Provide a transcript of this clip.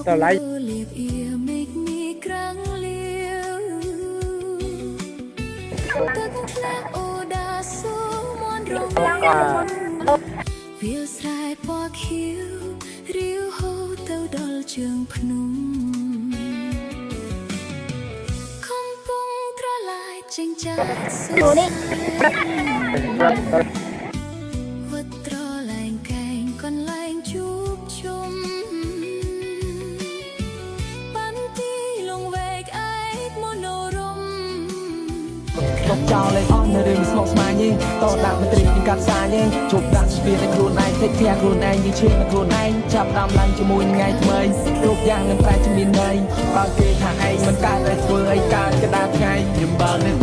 tao lấy Việc sai bỏ khiếu riu hô tao đol trường phnom không bung tra lại tranh trái sâu vật trò lành cành còn lành chúc chung bắn đi lùng về ai monorom មកចោលលេងអស់នៅរឿងស្មុគស្មាញទេតដាក់មន្ត្រីពីកាត់សាញទេជប់ដាក់ស្ពានឲ្យខ្លួនឯងតិចធាខ្លួនឯងយើងឈឺនឹងខ្លួនឯងចាប់ដើមឡើងជាមួយថ្ងៃថ្មីគ្រប់យ៉ាងនឹងប្រែជាមានន័យបើគេថាឯងមិនកើតតែធ្វើអីកើតក៏ដល់ថ្ងៃខ្ញុំបើនៅ